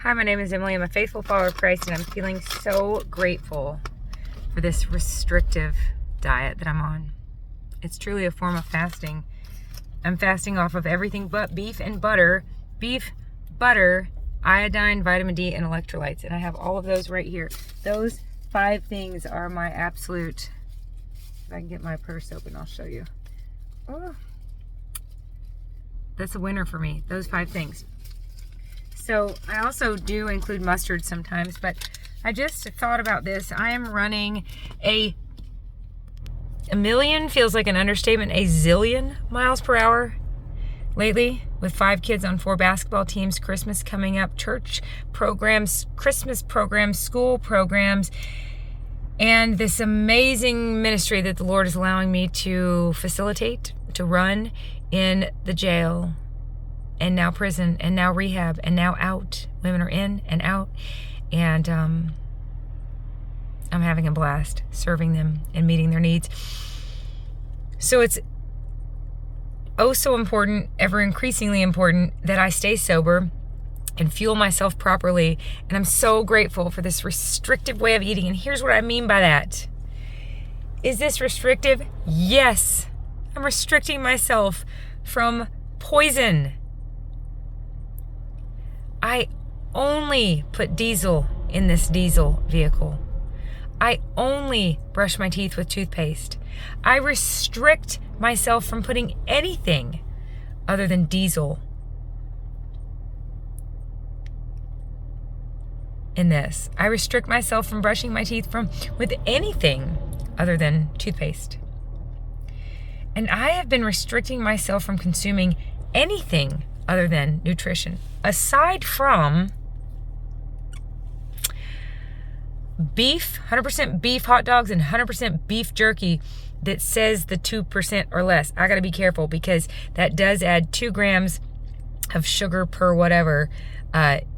Hi, my name is Emily. I'm a faithful follower of Christ, and I'm feeling so grateful for this restrictive diet that I'm on. It's truly a form of fasting. I'm fasting off of everything but beef and butter. Beef, butter, iodine, vitamin D, and electrolytes. And I have all of those right here. Those 5 things are my absolute... If I can get my purse open, I'll show you. Oh, that's a winner for me, those 5 things. So I also do include mustard sometimes, but I just thought about this. I am running a million, feels like an understatement, a zillion miles per hour lately, with 5 kids on 4 basketball teams, Christmas coming up, church programs, Christmas programs, school programs, and this amazing ministry that the Lord is allowing me to facilitate, to run in the jail, and now prison, and now rehab, and now out. Women are in and out, and I'm having a blast serving them and meeting their needs. So it's oh so important, ever increasingly important, that I stay sober and fuel myself properly. And I'm so grateful for this restrictive way of eating. And here's what I mean by that. Is this restrictive? Yes. I'm restricting myself from poison. I only put diesel in this diesel vehicle. I only brush my teeth with toothpaste. I restrict myself from putting anything other than diesel in this. I restrict myself from brushing my teeth with anything other than toothpaste. And I have been restricting myself from consuming anything other than nutrition, aside from beef, 100% beef hot dogs and 100% beef jerky that says the 2% or less. I gotta be careful because that does add 2 grams of sugar per whatever,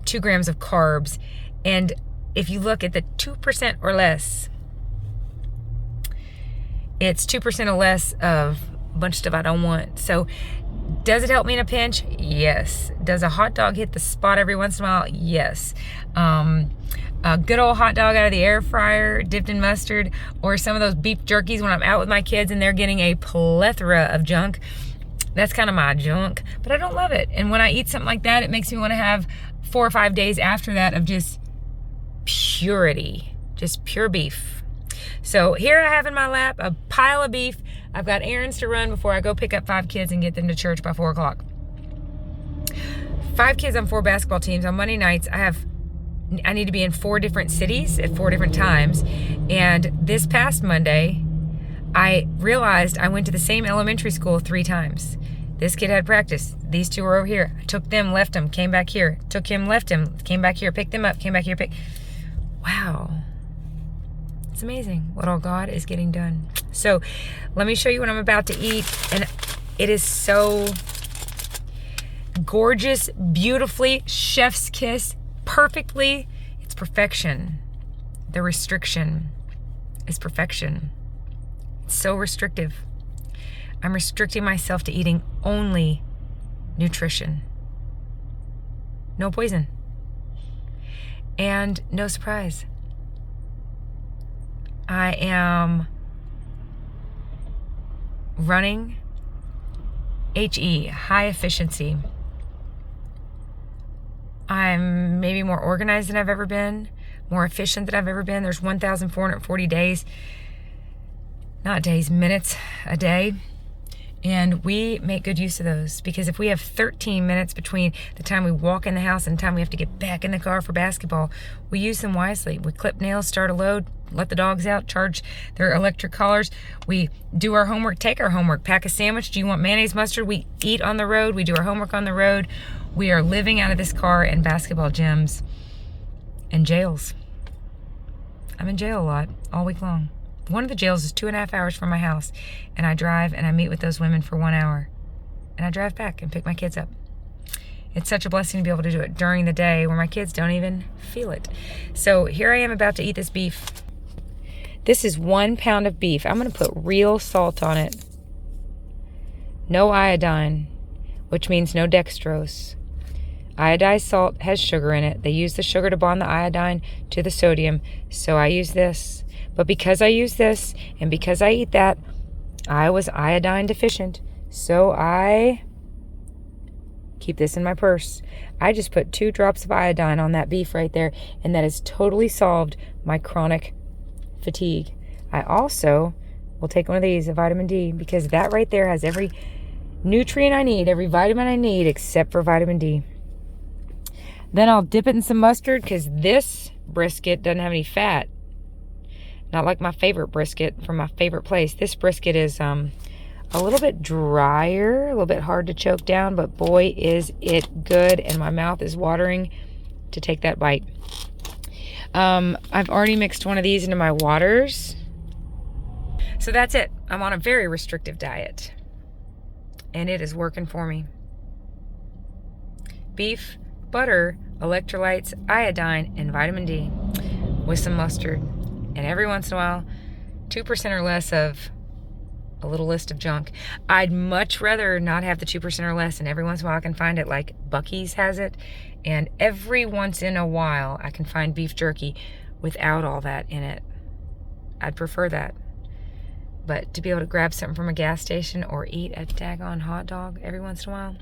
2 grams of carbs. And if you look at the 2% or less, it's 2% or less of a bunch of stuff I don't want. So does it help me in a pinch? Yes. Does a hot dog hit the spot every once in a while? Yes. A good old hot dog out of the air fryer dipped in mustard, or some of those beef jerkies when I'm out with my kids and they're getting a plethora of junk. That's kind of my junk, but I don't love it. And when I eat something like that, it makes me want to have 4 or 5 days after that of just purity, just pure beef. So here I have in my lap a pile of beef. I've got errands to run before I go pick up 5 kids and get them to church by 4 o'clock. 5 kids on 4 basketball teams. On Monday nights, I need to be in 4 different cities at 4 different times. And this past Monday, I realized I went to the same elementary school 3 times. This kid had practice. These 2 were over here. I took them, left them, came back here. Took him, left him, came back here, picked them up, came back here, Wow. It's amazing what all God is getting done. So let me show you what I'm about to eat. And it is so gorgeous, beautifully, chef's kiss, perfectly. It's perfection. The restriction is perfection. It's so restrictive. I'm restricting myself to eating only nutrition. No poison. And no surprise. I am running HE, high efficiency. I'm maybe more organized than I've ever been, more efficient than I've ever been. There's 1,440 days, not days, minutes a day. And we make good use of those, because if we have 13 minutes between the time we walk in the house and the time we have to get back in the car for basketball, we use them wisely. We clip nails, start a load, let the dogs out, charge their electric collars. We do our homework, take our homework, pack a sandwich. Do you want mayonnaise, mustard? We eat on the road. We do our homework on the road. We are living out of this car and basketball gyms and jails. I'm in jail a lot, all week long. One of the jails is 2.5 hours from my house, and I drive and I meet with those women for 1 hour, and I drive back and pick my kids up. It's such a blessing to be able to do it during the day where my kids don't even feel it. So here I am about to eat this beef. This is 1 pound of beef. I'm going to put real salt on it. No iodine, which means no dextrose. Iodized salt has sugar in it. They use the sugar to bond the iodine to the sodium, so I use this. But because I use this and because I eat that, I was iodine deficient, so I keep this in my purse. I just put 2 drops of iodine on that beef right there, and that has totally solved my chronic fatigue. I also will take one of these, a vitamin D, because that right there has every nutrient I need, every vitamin I need, except for vitamin D. Then I'll dip it in some mustard, because this brisket doesn't have any fat. Not like my favorite brisket from my favorite place. This brisket is a little bit drier, a little bit hard to choke down, but boy, is it good, and my mouth is watering to take that bite. I've already mixed one of these into my waters. So that's it. I'm on a very restrictive diet, and it is working for me. Beef, butter, electrolytes, iodine, and vitamin D with some mustard. And every once in a while, 2% or less of a little list of junk. I'd much rather not have the 2% or less, and every once in a while I can find it, like Buc-ee's has it, and every once in a while I can find beef jerky without all that in it. I'd prefer that. But to be able to grab something from a gas station or eat a daggone hot dog every once in a while,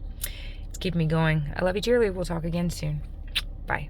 it's keeping me going. I love you dearly. We'll talk again soon. Bye.